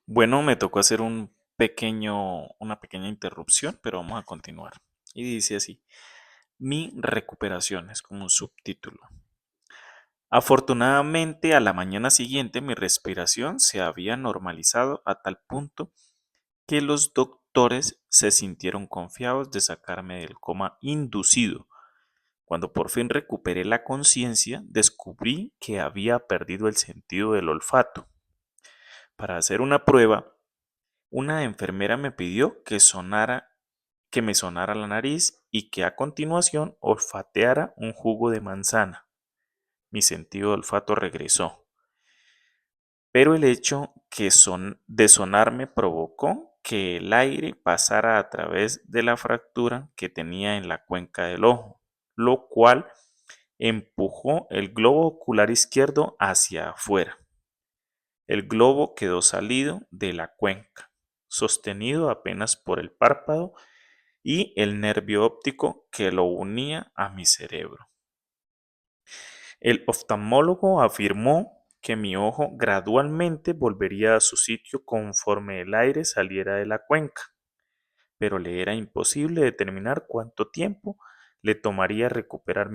Bueno, me tocó hacer una pequeña interrupción, pero vamos a continuar. Y dice así, mi recuperación es como un subtítulo. Afortunadamente, a la mañana siguiente mi respiración se había normalizado a tal punto que los doctores se sintieron confiados de sacarme del coma inducido. Cuando por fin recuperé la conciencia, descubrí que había perdido el sentido del olfato. Para hacer una prueba, una enfermera me pidió que me sonara la nariz y que a continuación olfateara un jugo de manzana. Mi sentido de olfato regresó, pero el hecho de sonarme provocó que el aire pasara a través de la fractura que tenía en la cuenca del ojo, lo cual empujó el globo ocular izquierdo hacia afuera. El globo quedó salido de la cuenca, sostenido apenas por el párpado y el nervio óptico que lo unía a mi cerebro. El oftalmólogo afirmó que mi ojo gradualmente volvería a su sitio conforme el aire saliera de la cuenca, pero le era imposible determinar cuánto tiempo le tomaría recuperar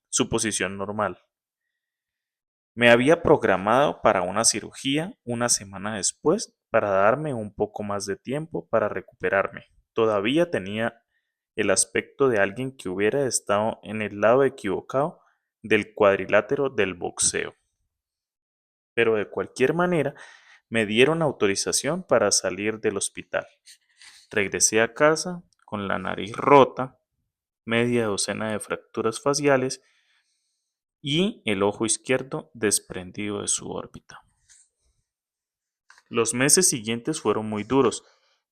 su posición normal. Me había programado para una cirugía una semana después para darme un poco más de tiempo para recuperarme. Todavía tenía el aspecto de alguien que hubiera estado en el lado equivocado del cuadrilátero del boxeo. Pero de cualquier manera, me dieron autorización para salir del hospital. Regresé a casa con la nariz rota, media docena de fracturas faciales y el ojo izquierdo desprendido de su órbita. Los meses siguientes fueron muy duros.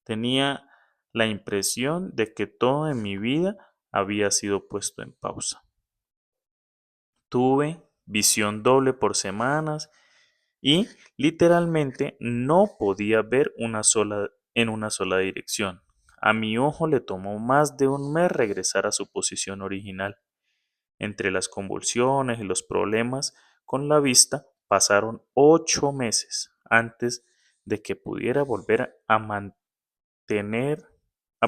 Tenía la impresión de que todo en mi vida había sido puesto en pausa. Tuve visión doble por semanas y literalmente no podía ver en una sola dirección. A mi ojo le tomó más de un mes regresar a su posición original. Entre las convulsiones y los problemas con la vista pasaron 8 meses antes de que pudiera volver a mantener,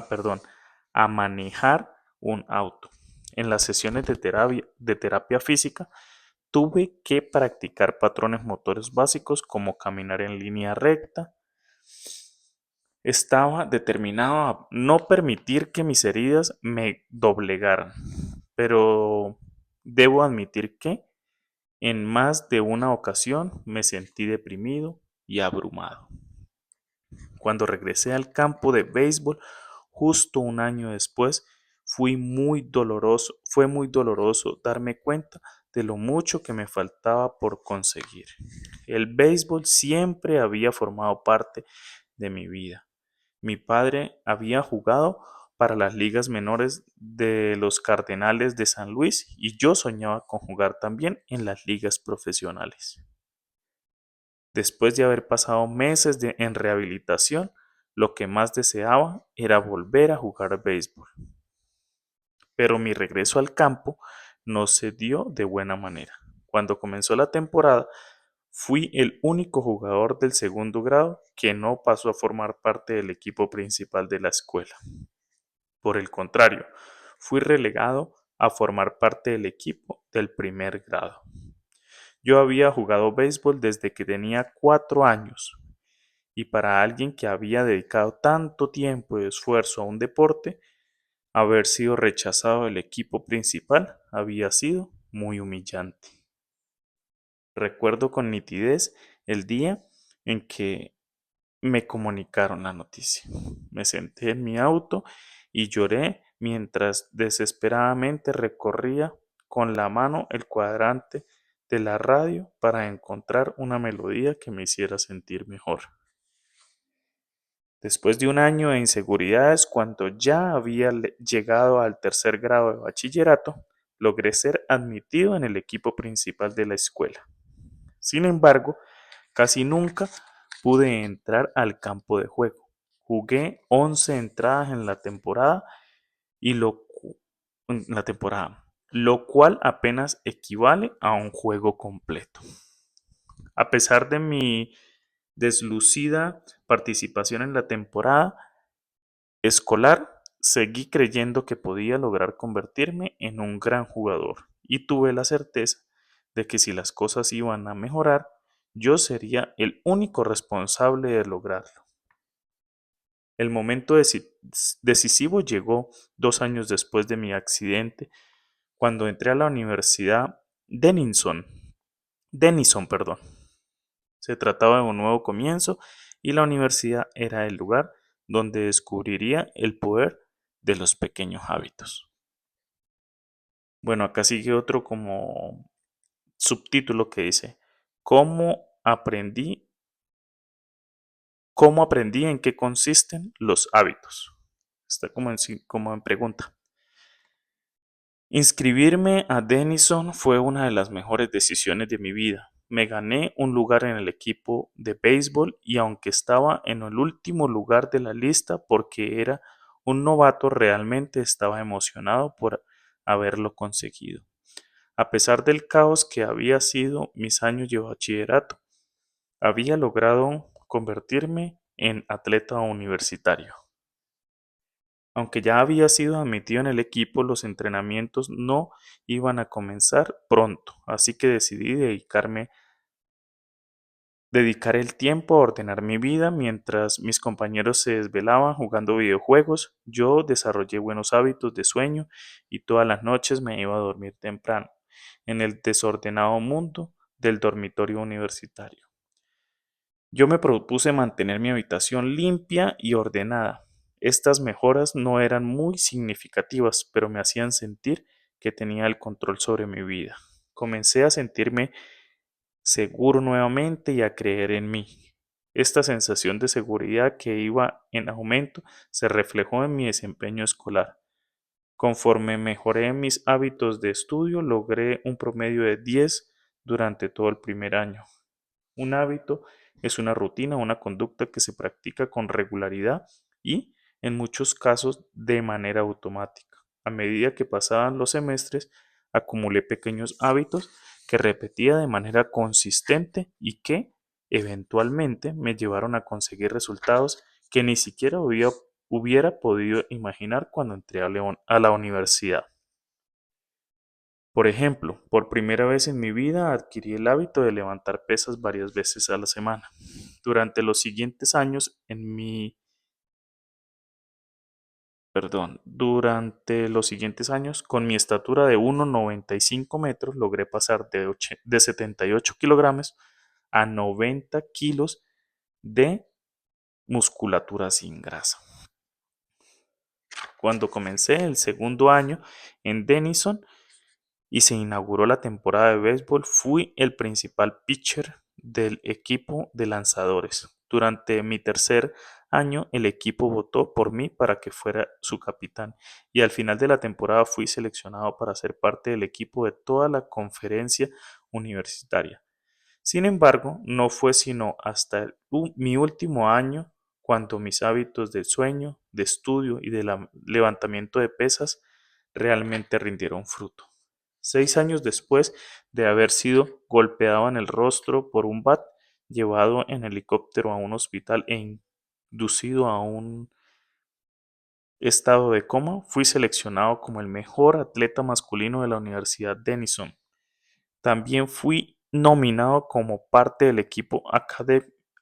perdón, a manejar un auto. En las sesiones de terapia física tuve que practicar patrones motores básicos como caminar en línea recta. Estaba determinado a no permitir que mis heridas me doblegaran, pero debo admitir que en más de una ocasión me sentí deprimido y abrumado. Cuando regresé al campo de béisbol, justo un año después, fue muy doloroso darme cuenta de lo mucho que me faltaba por conseguir. El béisbol siempre había formado parte de mi vida. Mi padre había jugado para las ligas menores de los Cardenales de San Luis y yo soñaba con jugar también en las ligas profesionales. Después de haber pasado en rehabilitación, lo que más deseaba era volver a jugar béisbol. Pero mi regreso al campo no se dio de buena manera. Cuando comenzó la temporada, fui el único jugador del segundo grado que no pasó a formar parte del equipo principal de la escuela. Por el contrario, fui relegado a formar parte del equipo del primer grado. Yo había jugado béisbol desde que tenía 4 años y para alguien que había dedicado tanto tiempo y esfuerzo a un deporte, haber sido rechazado del equipo principal había sido muy humillante. Recuerdo con nitidez el día en que me comunicaron la noticia. Me senté en mi auto y lloré mientras desesperadamente recorría con la mano el cuadrante de la radio para encontrar una melodía que me hiciera sentir mejor. Después de un año de inseguridades, cuando ya había llegado al tercer grado de bachillerato, logré ser admitido en el equipo principal de la escuela. Sin embargo, casi nunca pude entrar al campo de juego. Jugué 11 entradas en la temporada y en la temporada, lo cual apenas equivale a un juego completo. A pesar de mi deslucida participación en la temporada escolar, seguí creyendo que podía lograr convertirme en un gran jugador y tuve la certeza de que si las cosas iban a mejorar, yo sería el único responsable de lograrlo. El momento decisivo llegó 2 años después de mi accidente, cuando entré a la Universidad Denison. Denison, perdón. Se trataba de un nuevo comienzo y la universidad era el lugar donde descubriría el poder de los pequeños hábitos. Bueno, acá sigue otro como subtítulo que dice, ¿cómo aprendí, cómo aprendí en qué consisten los hábitos? Está como en pregunta. Inscribirme a Denison fue una de las mejores decisiones de mi vida. Me gané un lugar en el equipo de béisbol y aunque estaba en el último lugar de la lista porque era un novato, realmente estaba emocionado por haberlo conseguido. A pesar del caos que había sido mis años de bachillerato, había logrado convertirme en atleta universitario. Aunque ya había sido admitido en el equipo, los entrenamientos no iban a comenzar pronto, así que decidí dedicar el tiempo a ordenar mi vida mientras mis compañeros se desvelaban jugando videojuegos. Yo desarrollé buenos hábitos de sueño y todas las noches me iba a dormir temprano, en el desordenado mundo del dormitorio universitario. Yo me propuse mantener mi habitación limpia y ordenada. Estas mejoras no eran muy significativas, pero me hacían sentir que tenía el control sobre mi vida. Comencé a sentirme seguro nuevamente y a creer en mí. Esta sensación de seguridad que iba en aumento se reflejó en mi desempeño escolar. Conforme mejoré mis hábitos de estudio, logré un promedio de 10 durante todo el primer año. Un hábito es una rutina, una conducta que se practica con regularidad y, en muchos casos, de manera automática. A medida que pasaban los semestres, acumulé pequeños hábitos que repetía de manera consistente y que, eventualmente, me llevaron a conseguir resultados que ni siquiera hubiera podido imaginar cuando entré a la universidad. Por ejemplo, por primera vez en mi vida adquirí el hábito de levantar pesas varias veces a la semana. Durante los siguientes años, con mi estatura de 1,95 metros, logré pasar de 78 kilogramos a 90 kilos de musculatura sin grasa. Cuando comencé el segundo año en Denison, y se inauguró la temporada de béisbol, fui el principal pitcher del equipo de lanzadores. Durante mi tercer año, el equipo votó por mí para que fuera su capitán y al final de la temporada fui seleccionado para ser parte del equipo de toda la conferencia universitaria. Sin embargo, no fue sino hasta mi último año cuando mis hábitos de sueño, de estudio y de levantamiento de pesas realmente rindieron fruto. 6 años después de haber sido golpeado en el rostro por un bat, llevado en helicóptero a un hospital e inducido a un estado de coma, fui seleccionado como el mejor atleta masculino de la Universidad Denison. También fui nominado como parte del equipo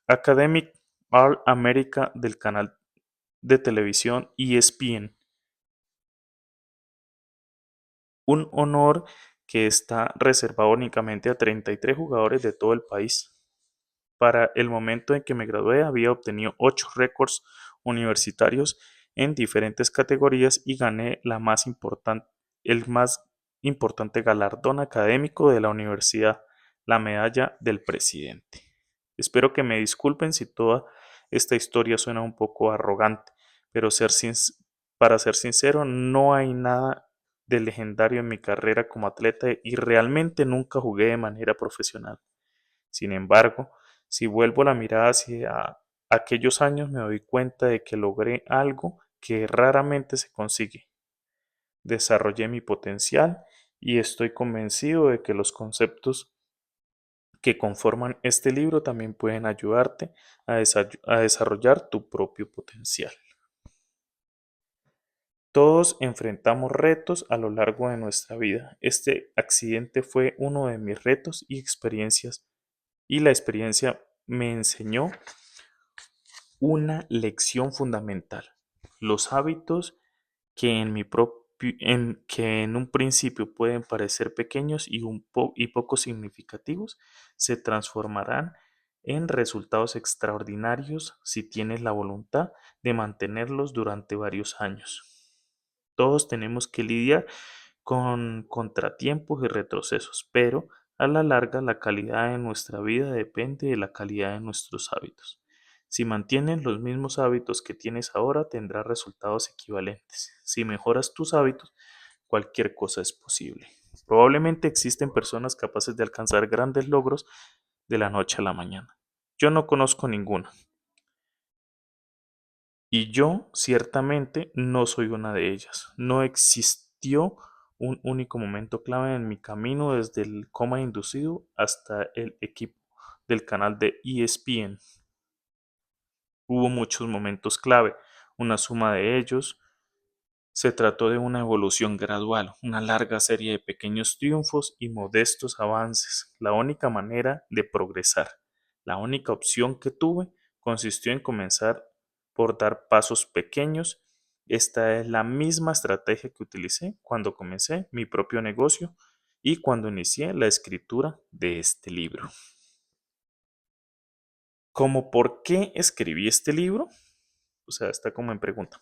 Academic All-America del canal de televisión ESPN, un honor que está reservado únicamente a 33 jugadores de todo el país. Para el momento en que me gradué había obtenido 8 récords universitarios en diferentes categorías y gané el más importante galardón académico de la universidad, la medalla del presidente. Espero que me disculpen si toda esta historia suena un poco arrogante, pero para ser sincero, no hay nada de legendario en mi carrera como atleta y realmente nunca jugué de manera profesional. Sin embargo, si vuelvo la mirada hacia aquellos años, me doy cuenta de que logré algo que raramente se consigue. Desarrollé mi potencial y estoy convencido de que los conceptos que conforman este libro también pueden ayudarte a desarrollar tu propio potencial. Todos enfrentamos retos a lo largo de nuestra vida. Este accidente fue uno de mis retos y experiencias, y la experiencia me enseñó una lección fundamental. Los hábitos que en un principio pueden parecer pequeños y poco significativos, se transformarán en resultados extraordinarios si tienes la voluntad de mantenerlos durante varios años. Todos tenemos que lidiar con contratiempos y retrocesos, pero a la larga la calidad de nuestra vida depende de la calidad de nuestros hábitos. Si mantienes los mismos hábitos que tienes ahora, tendrás resultados equivalentes. Si mejoras tus hábitos, cualquier cosa es posible. Probablemente existen personas capaces de alcanzar grandes logros de la noche a la mañana. Yo no conozco ninguna. Y yo ciertamente no soy una de ellas. No existió un único momento clave en mi camino desde el coma inducido hasta el equipo del canal de ESPN. Hubo muchos momentos clave, una suma de ellos. Se trató de una evolución gradual, una larga serie de pequeños triunfos y modestos avances. La única manera de progresar, la única opción que tuve, consistió en comenzar por dar pasos pequeños. Esta es la misma estrategia que utilicé cuando comencé mi propio negocio y cuando inicié la escritura de este libro. ¿Cómo por qué escribí este libro? O sea, está como en pregunta.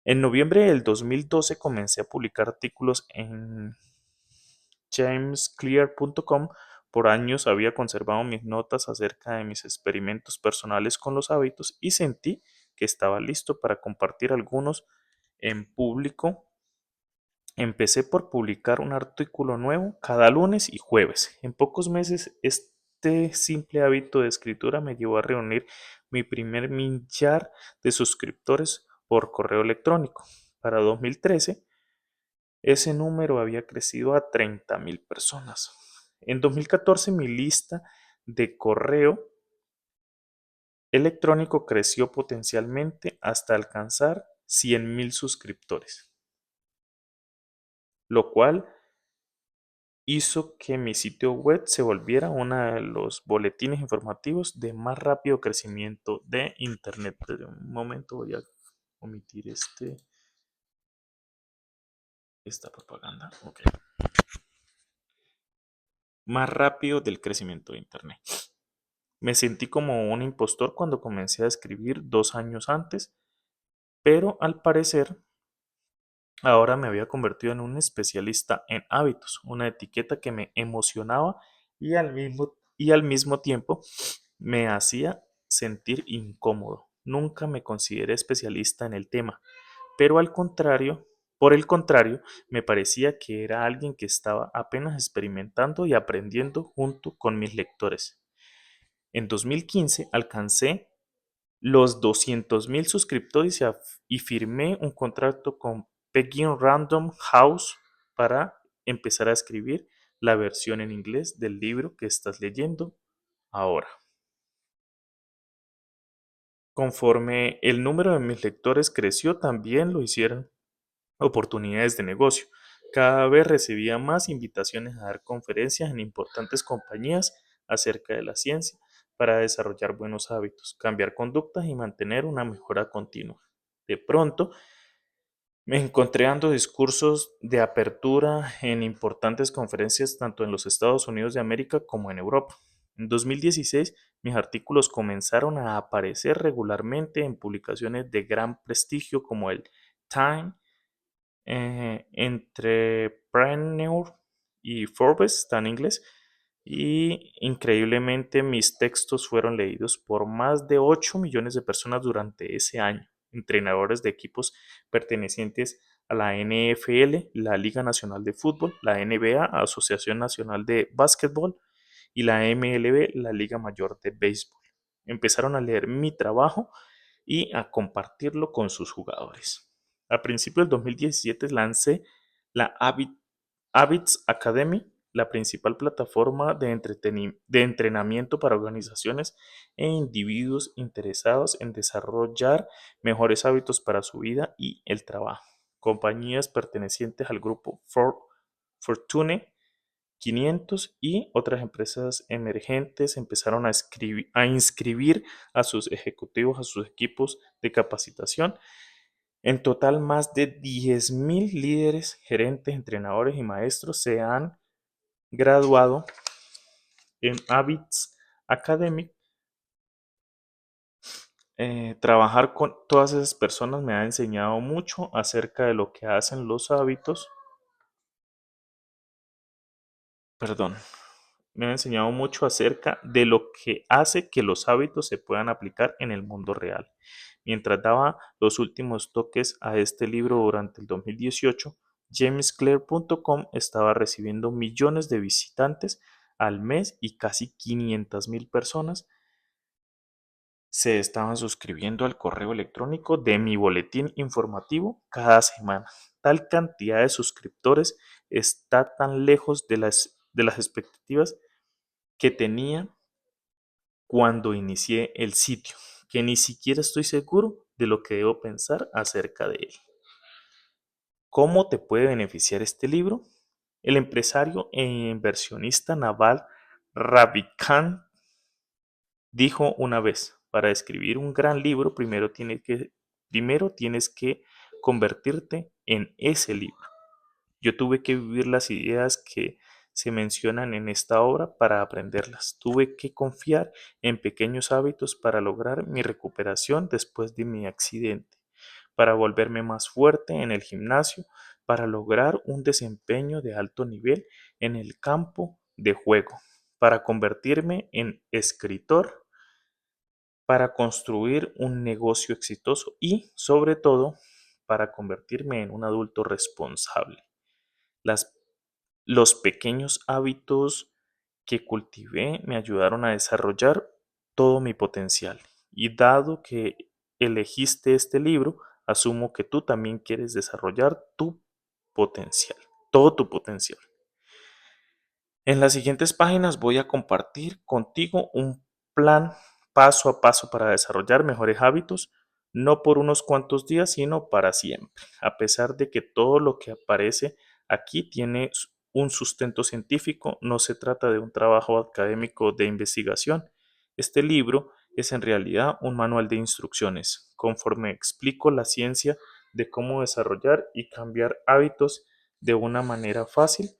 En noviembre del 2012 comencé a publicar artículos en jamesclear.com. Por años había conservado mis notas acerca de mis experimentos personales con los hábitos y sentí que estaba listo para compartir algunos en público. Empecé por publicar un artículo nuevo cada lunes y jueves. En pocos meses, este simple hábito de escritura me llevó a reunir mi primer millar de suscriptores por correo electrónico. Para 2013, ese número había crecido a 30,000 personas. En 2014, mi lista de correo electrónico creció potencialmente hasta alcanzar 100,000 suscriptores, lo cual hizo que mi sitio web se volviera uno de los boletines informativos de más rápido crecimiento de Internet. Pero un momento voy a omitir esta propaganda. Ok. Más rápido del crecimiento de Internet. Me sentí como un impostor cuando comencé a escribir 2 años antes, pero al parecer ahora me había convertido en un especialista en hábitos, una etiqueta que me emocionaba y al mismo tiempo me hacía sentir incómodo. Nunca me consideré especialista en el tema, pero por el contrario, me parecía que era alguien que estaba apenas experimentando y aprendiendo junto con mis lectores. En 2015 alcancé los 200,000 suscriptores y firmé un contrato con Penguin Random House para empezar a escribir la versión en inglés del libro que estás leyendo ahora. Conforme el número de mis lectores creció, también lo hicieron oportunidades de negocio. Cada vez recibía más invitaciones a dar conferencias en importantes compañías acerca de la ciencia para desarrollar buenos hábitos, cambiar conductas y mantener una mejora continua. De pronto, me encontré dando discursos de apertura en importantes conferencias tanto en los Estados Unidos de América como en Europa. En 2016, mis artículos comenzaron a aparecer regularmente en publicaciones de gran prestigio como el Time, Entrepreneur y Forbes, está en inglés, y increíblemente mis textos fueron leídos por más de 8 millones de personas durante ese año. Entrenadores de equipos pertenecientes a la NFL, la Liga Nacional de Fútbol, la NBA, Asociación Nacional de Básquetbol, y la MLB, la Liga Mayor de Béisbol. Empezaron a leer mi trabajo y a compartirlo con sus jugadores. A principios del 2017 lancé la Habits Academy, la principal plataforma de entrenamiento para organizaciones e individuos interesados en desarrollar mejores hábitos para su vida y el trabajo. Compañías pertenecientes al grupo Fortune 500 y otras empresas emergentes empezaron a inscribir a sus ejecutivos, a sus equipos de capacitación. En total, más de 10.000 líderes, gerentes, entrenadores y maestros se han graduado en Habits Academy. Trabajar con todas esas personas me ha enseñado mucho acerca de lo que hacen los hábitos. Perdón, me ha enseñado mucho acerca de lo que hace que los hábitos se puedan aplicar en el mundo real. Mientras daba los últimos toques a este libro durante el 2018, jamesclear.com estaba recibiendo millones de visitantes al mes y casi 500.000 personas se estaban suscribiendo al correo electrónico de mi boletín informativo cada semana. Tal cantidad de suscriptores está tan lejos de las expectativas que tenía cuando inicié el sitio, que ni siquiera estoy seguro de lo que debo pensar acerca de él. ¿Cómo te puede beneficiar este libro? El empresario e inversionista Naval Ravikant dijo una vez, para escribir un gran libro primero tienes que convertirte en ese libro. Yo tuve que vivir las ideas que se mencionan en esta obra para aprenderlas. Tuve que confiar en pequeños hábitos para lograr mi recuperación después de mi accidente, para volverme más fuerte en el gimnasio, para lograr un desempeño de alto nivel en el campo de juego, para convertirme en escritor, para construir un negocio exitoso y, sobre todo, para convertirme en un adulto responsable. Las los pequeños hábitos que cultivé me ayudaron a desarrollar todo mi potencial. Y dado que elegiste este libro, asumo que tú también quieres desarrollar tu potencial, todo tu potencial. En las siguientes páginas voy a compartir contigo un plan paso a paso para desarrollar mejores hábitos, no por unos cuantos días, sino para siempre. A pesar de que todo lo que aparece aquí tiene un sustento científico, no se trata de un trabajo académico de investigación. Este libro es en realidad un manual de instrucciones, conforme explico la ciencia de cómo desarrollar y cambiar hábitos de una manera fácil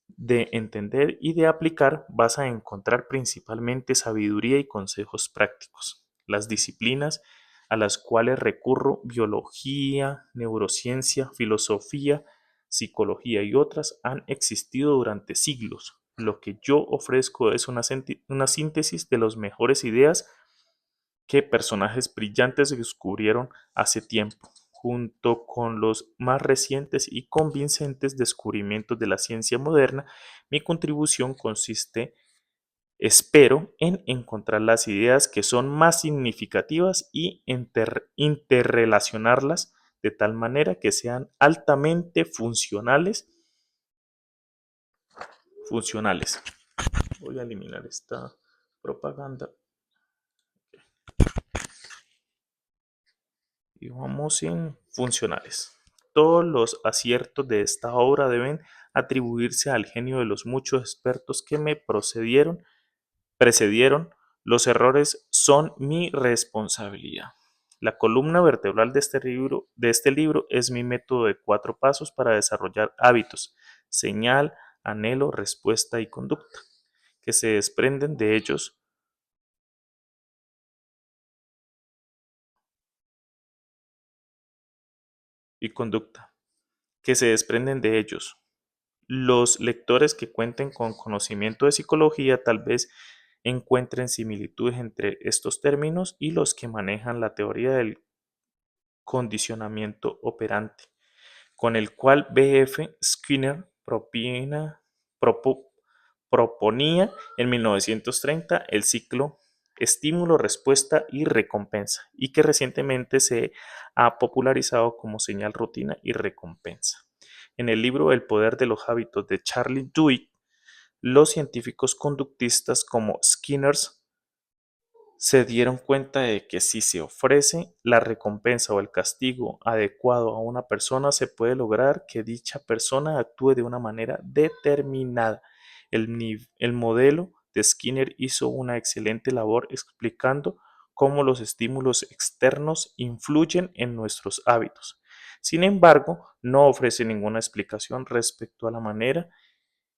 de entender y de aplicar. Vas a encontrar principalmente sabiduría y consejos prácticos. Las disciplinas a las cuales recurro, biología, neurociencia, filosofía, psicología y otras, han existido durante siglos. Lo que yo ofrezco es una síntesis de las mejores ideas que personajes brillantes descubrieron hace tiempo, junto con los más recientes y convincentes descubrimientos de la ciencia moderna. Mi contribución consiste, espero, en encontrar las ideas que son más significativas y interrelacionarlas de tal manera que sean altamente funcionales. Voy a eliminar esta propaganda y vamos en funcionales. Todos los aciertos de esta obra deben atribuirse al genio de los muchos expertos que me precedieron. Los errores son mi responsabilidad. La columna vertebral de este libro es mi método de 4 pasos para desarrollar hábitos: señal, anhelo, respuesta y conducta, que se desprenden de ellos y conducta, que se desprenden de ellos. Los lectores que cuenten con conocimiento de psicología tal vez encuentren similitudes entre estos términos y los que manejan la teoría del condicionamiento operante, con el cual B.F. Skinner propo- proponía en 1930 el ciclo estímulo, respuesta y recompensa, y que recientemente se ha popularizado como señal, rutina y recompensa. En el libro El poder de los hábitos de Charlie Duhigg, los científicos conductistas como Skinner se dieron cuenta de que si se ofrece la recompensa o el castigo adecuado a una persona, se puede lograr que dicha persona actúe de una manera determinada. El modelo de Skinner hizo una excelente labor explicando cómo los estímulos externos influyen en nuestros hábitos. Sin embargo, no ofrece ninguna explicación respecto a la manera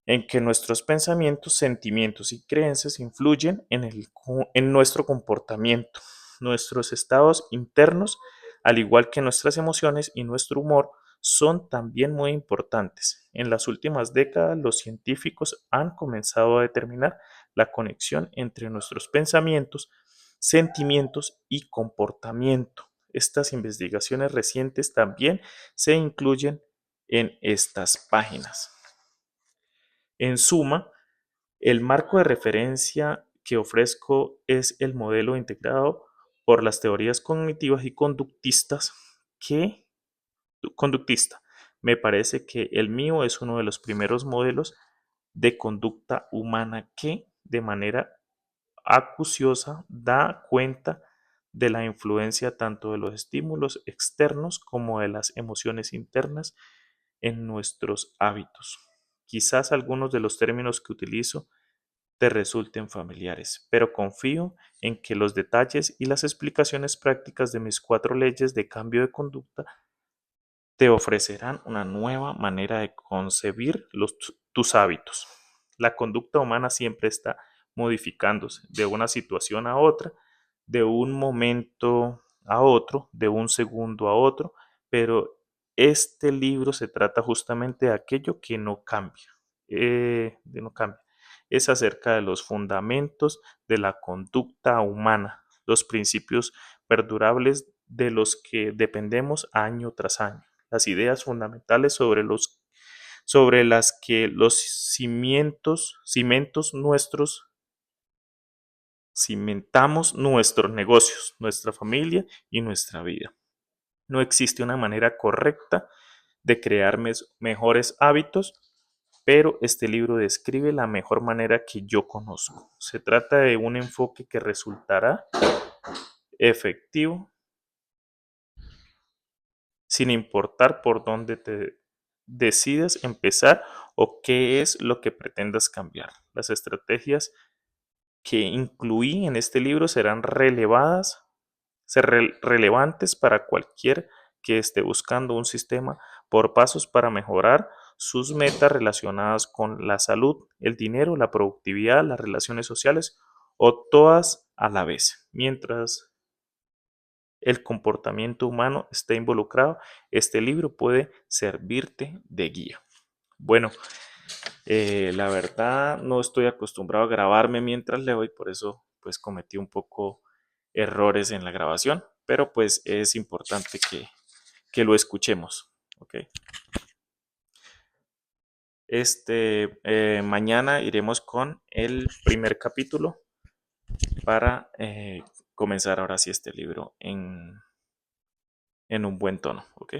en que nuestros pensamientos, sentimientos y creencias influyen en nuestro comportamiento. Nuestros estados internos, al igual que nuestras emociones y nuestro humor, son también muy importantes. En las últimas décadas, los científicos han comenzado a determinar la conexión entre nuestros pensamientos, sentimientos y comportamiento. Estas investigaciones recientes también se incluyen en estas páginas. En suma, el marco de referencia que ofrezco es el modelo integrado por las teorías cognitivas y conductista. Me parece que el mío es uno de los primeros modelos de conducta humana que de manera acuciosa da cuenta de la influencia tanto de los estímulos externos como de las emociones internas en nuestros hábitos. Quizás algunos de los términos que utilizo te resulten familiares, pero confío en que los detalles y las explicaciones prácticas de mis 4 leyes de cambio de conducta te ofrecerán una nueva manera de concebir tus hábitos. La conducta humana siempre está modificándose de una situación a otra, de un momento a otro, de un segundo a otro, pero este libro se trata justamente de aquello que no cambia, no cambia. Es acerca de los fundamentos de la conducta humana, los principios perdurables de los que dependemos año tras año, las ideas fundamentales sobre las que los cimentamos nuestros negocios, nuestra familia y nuestra vida. No existe una manera correcta de crear mejores hábitos, pero este libro describe la mejor manera que yo conozco. Se trata de un enfoque que resultará efectivo sin importar por dónde te decides empezar o qué es lo que pretendas cambiar. Las estrategias que incluí en este libro serán relevantes para cualquier que esté buscando un sistema por pasos para mejorar sus metas relacionadas con la salud, el dinero, la productividad, las relaciones sociales o todas a la vez. Mientras el comportamiento humano está involucrado, este libro puede servirte de guía. Bueno, la verdad no estoy acostumbrado a grabarme mientras leo y por eso pues cometí un poco errores en la grabación, pero pues es importante que lo escuchemos. ¿Ok? Mañana iremos con el primer capítulo para comenzar ahora sí este libro en un buen tono. ¿Ok?